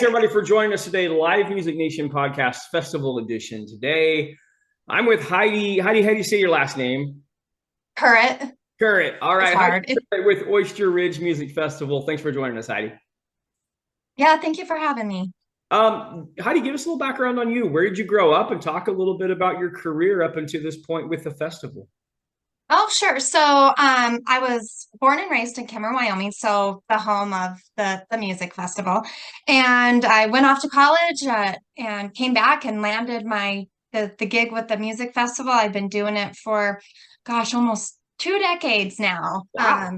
everybody for joining us today. Live Music Nation Podcast Festival Edition. Today, I'm with Heidi. Heidi, how do you say your last name? Current. Current. All It's right. hard. Heidi with Oyster Ridge Music Festival. Thanks for joining us, Heidi. Yeah, thank you for having me. Heidi, give us a little background on you. Where did you grow up, and talk a little bit about your career up until this point with the festival? Oh, sure. So, I was born and raised in Cameron, Wyoming, so the home of the music festival. And I went off to college and came back and landed the gig with the music festival. I've been doing it for, gosh, almost 2 decades now. Wow.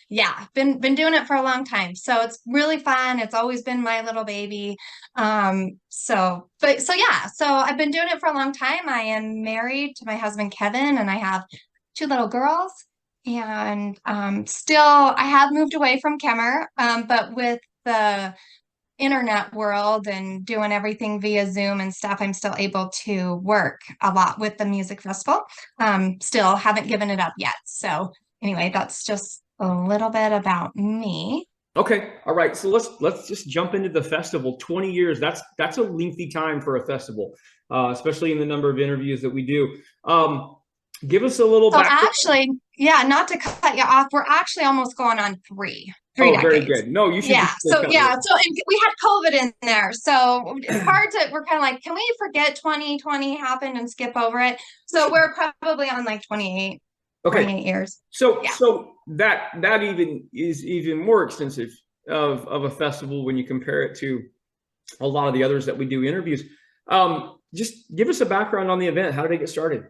Yeah, been doing it for a long time. So it's really fun. It's always been my little baby. So yeah, so I've been doing it for a long time. I am married to my husband Kevin, and I have two little girls. And still, I have moved away from Kemmer, but with the internet world and doing everything via Zoom and stuff, I'm still able to work a lot with the music festival. Still haven't given it up yet. So anyway, that's just a little bit about me. Okay. All right. So let's just jump into the festival. 20 years. That's a lengthy time for a festival, especially in the number of interviews that we do. Give us a little So background. actually, yeah, not to cut you off, we're actually almost going on three Oh, very decades. good. No, you should Yeah. be So cutting yeah. it. So and we had COVID in there, so it's hard to. We're kind of like, can we forget 2020 happened and skip over it? So we're probably on like Okay. 28 years. So Yeah. so that even is even more extensive of a festival when you compare it to a lot of the others that we do interviews. Just give us a background on the event. How did it get started?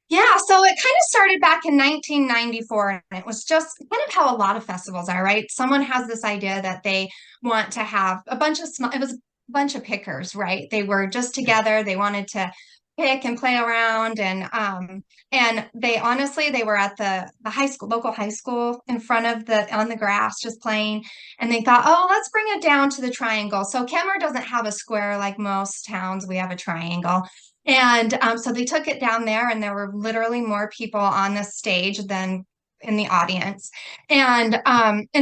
Yeah, so it kind of started back in 1994, and it was just kind of how a lot of festivals are, right? Someone has this idea that they want to have a bunch of small, it was a bunch of pickers, right? They were just together, they wanted to pick and play around, and they honestly they were at the high school, local high school in front of the on the grass just playing, and they thought, oh, let's bring it down to the triangle. So Kemmer doesn't have a square like most towns, we have a triangle. And so they took it down there, and there were literally more people on the stage than in the audience. And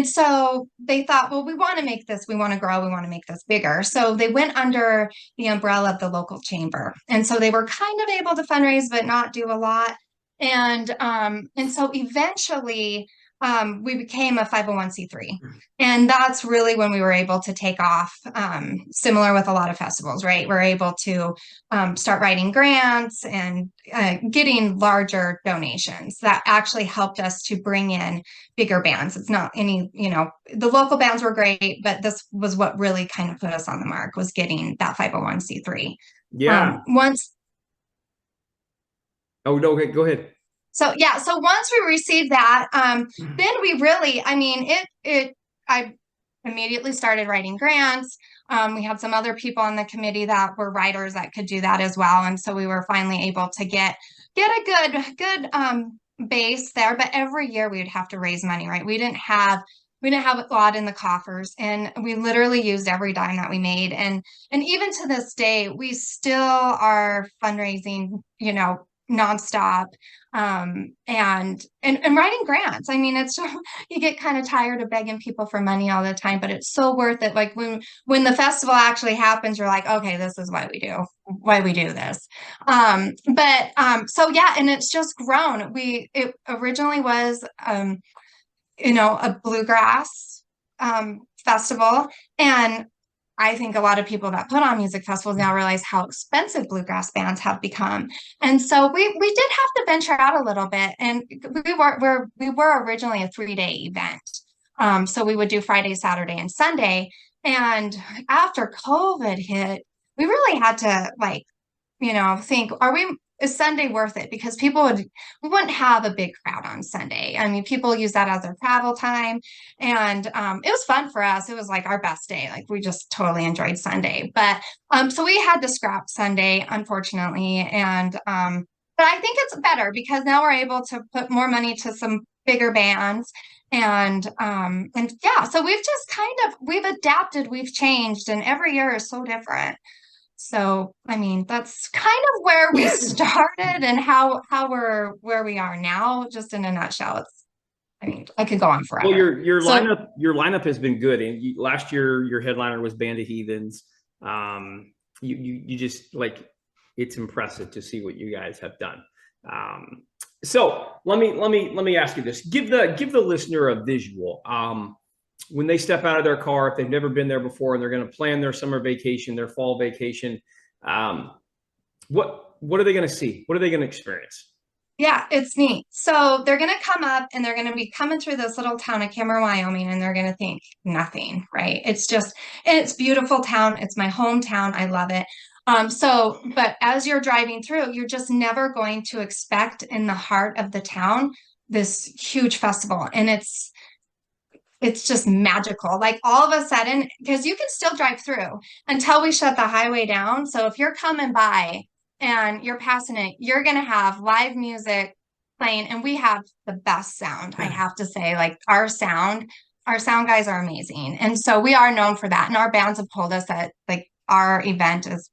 so they thought, well, we want to make this, we want to grow, we want to make this bigger. So they went under the umbrella of the local chamber. And so they were kind of able to fundraise, but not do a lot. And so eventually we became a 501c3. And that's really when we were able to take off, similar with a lot of festivals, right? We're able to start writing grants and getting larger donations that actually helped us to bring in bigger bands. It's not any, the local bands were great, but this was what really kind of put us on the mark, was getting that 501c3. Yeah. Once Oh, no, okay, go ahead. So yeah, so once we received that, then we really, I mean, I immediately started writing grants. We had some other people on the committee that were writers that could do that as well, and so we were finally able to get a good base there. But every year we would have to raise money, right? We didn't have a lot in the coffers, and we literally used every dime that we made. And even to this day, we still are fundraising, nonstop, and writing grants. I mean, it's just, you get kind of tired of begging people for money all the time, but it's so worth it. Like when the festival actually happens, you're like, okay, this is why we do this. So yeah, and it's just grown. It originally was a bluegrass festival. And I think a lot of people that put on music festivals now realize how expensive bluegrass bands have become. And so we did have to venture out a little bit. And we were originally a 3-day event. So we would do Friday, Saturday, and Sunday. And after COVID hit, we really had to think, is Sunday worth it? Because we wouldn't have a big crowd on Sunday. I mean, people use that as their travel time. And it was fun for us. It was like our best day. Like, we just totally enjoyed Sunday. But so we had to scrap Sunday, unfortunately. But I think it's better because now we're able to put more money to some bigger bands. And yeah, so we've adapted, we've changed, and every year is so different. So, I mean, that's kind of where we started and how we're where we are now, just in a nutshell. I mean, I could go on Well, forever. So your lineup has been good, and last year your headliner was Band of Heathens. You just like, it's impressive to see what you guys have done. So let me ask you this: give the listener a visual. When they step out of their car, if they've never been there before, and they're going to plan their summer vacation, their fall vacation, what are they going to see? What are they going to experience? yeah, it's neat. So they're going to come up and they're going to be coming through this little town of Kimmer, Wyoming, and they're going to think nothing, right? It's just, and it's beautiful town. It's my hometown. I love it. But as you're driving through, you're just never going to expect in the heart of the town this huge festival. And it's just magical. Like all of a sudden, because you can still drive through until we shut the highway down. So if you're coming by and you're passing it, you're going to have live music playing, and we have the best sound, I have to say. Like our sound guys are amazing. And so we are known for that. And our bands have told us that like our event is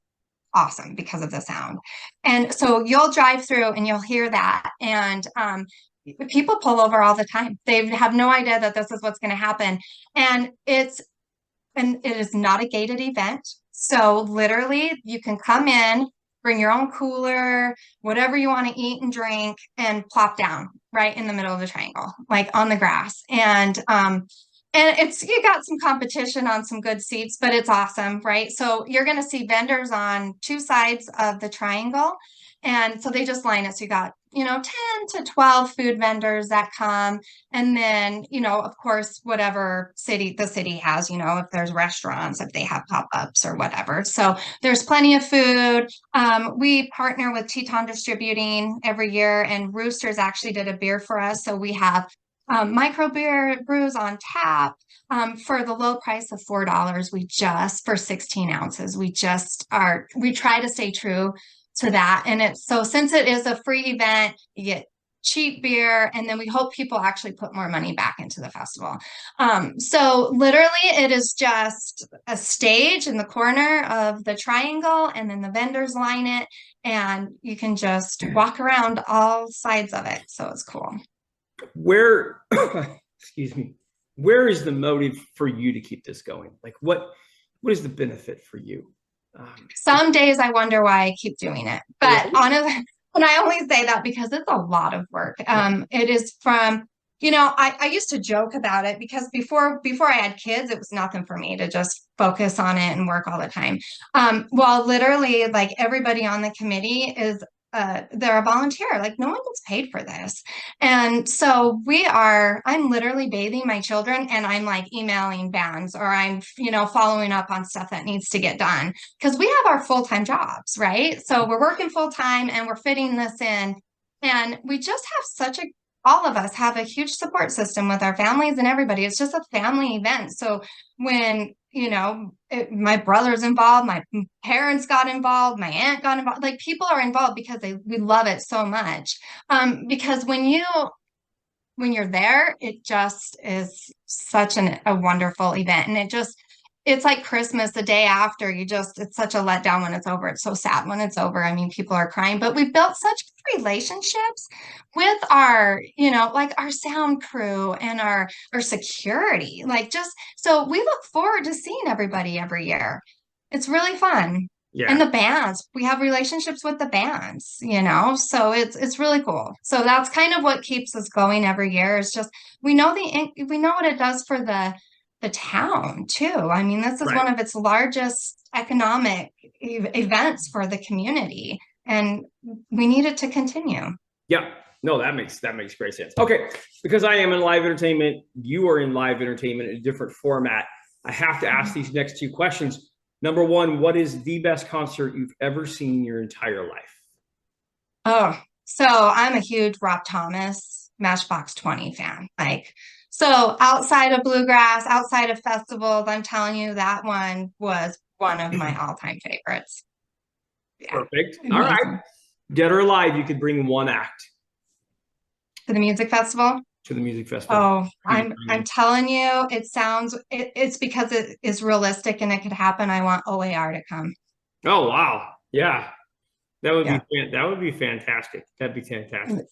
awesome because of the sound. And so you'll drive through and you'll hear that. And people pull over all the time. They have no idea that this is what's going to happen. And it is not a gated event. So literally you can come in, bring your own cooler, whatever you want to eat and drink, and plop down right in the middle of the triangle, like on the grass. And you got some competition on some good seats, but it's awesome, right? So you're going to see vendors on two sides of the triangle. And so they just line it. So you got, 10 to 12 food vendors that come. And then, of course, whatever the city has, if there's restaurants, if they have pop-ups or whatever. So there's plenty of food. We partner with Teton Distributing every year, and Roosters actually did a beer for us. So we have micro beer brews on tap for the low price of $4. For 16 ounces, we try to stay true to that. And since it is a free event, you get cheap beer, and then we hope people actually put more money back into the festival. So literally it is just a stage in the corner of the triangle, and then the vendors line it, and you can just walk around all sides of it. So it's cool. Where, excuse me, where is the motive for you to keep this going? Like what is the benefit for you? Some days I wonder why I keep doing it, but honestly, and I only say that because it's a lot of work. It is from, I used to joke about it because before I had kids, it was nothing for me to just focus on it and work all the time. Well, literally, like everybody on the committee is they're a volunteer. Like no one gets paid for this. And so I'm literally bathing my children, and I'm like emailing bands, or I'm, following up on stuff that needs to get done, because we have our full-time jobs, right? So we're working full-time and we're fitting this in. And we just have all of us have a huge support system with our families and everybody. It's just a family event. So when my brother's involved, my parents got involved, my aunt got involved, like people are involved because we love it so much. Because when you're there, it just is such a wonderful event. And it's like Christmas the day after. It's such a letdown when it's over. It's so sad when it's over. I mean, people are crying, but we've built such good relationships with our, like our sound crew and our security. So we look forward to seeing everybody every year. It's really fun. Yeah. And the bands, we have relationships with the bands, so it's really cool. So that's kind of what keeps us going every year. Is just, we know what it does for the town too. I mean, this is one of its largest economic events for the community, and we need it to continue. Yeah, no, that makes great sense. Okay, because I am in live entertainment, you are in live entertainment in a different format. I have to ask these next two questions. Number one, what is the best concert you've ever seen in your entire life? Oh, so I'm a huge Rob Thomas Matchbox 20 fan. So outside of bluegrass, outside of festivals, I'm telling you, that one was one of my all-time favorites. Yeah. Perfect. Amazing. All right. Dead or alive, you could bring one act to the music festival. To the music festival. Oh, I'm telling you, it's because it is realistic and it could happen. I want OAR to come. Oh wow. Yeah. That would be fantastic. That'd be fantastic.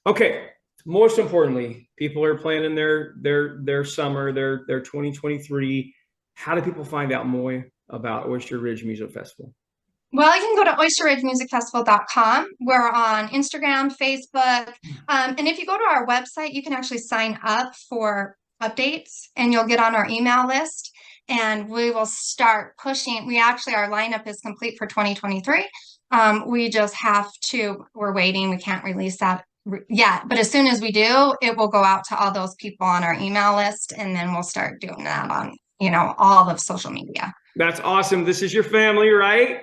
Okay. most importantly, people are planning their summer, their 2023. How do people find out more about Oyster Ridge Music Festival? Well, you can go to oysterridgemusicfestival.com. We're on Instagram, Facebook. And if you go to our website, you can actually sign up for updates and you'll get on our email list and we will start pushing. Our lineup is complete for 2023. We just we're waiting. We can't release that yet, but as soon as we do, it will go out to all those people on our email list and then we'll start doing that on, all of social media. That's awesome. This is your family, right?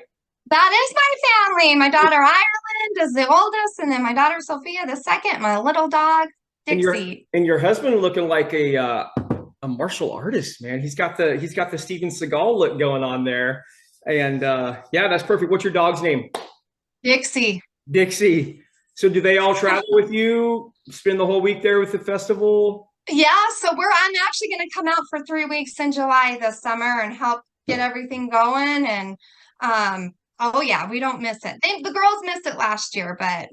That is my family. My daughter Ireland is the oldest, and then my daughter Sophia the second. My little dog Dixie. And your husband looking like a martial artist, man. He's got the Steven Seagal look going on there, and yeah, that's perfect. What's your dog's name? Dixie. Dixie. So do they all travel with you? Spend the whole week there with the festival? Yeah. So I'm actually going to come out for 3 weeks in July this summer and help get everything going and. Oh yeah, we don't miss it. The girls missed it last year, but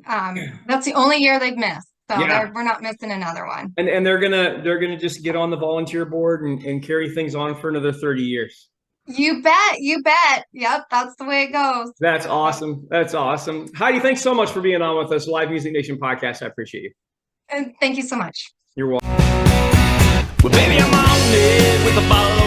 that's the only year they've missed. So we're not missing another one. And they're gonna just get on the volunteer board and carry things on for another 30 years. You bet. Yep, that's the way it goes. That's awesome. That's awesome. Heidi, thanks so much for being on with us, Live Music Nation podcast. I appreciate you. And thank you so much. You're welcome. Well, baby, I'm on it with the ball.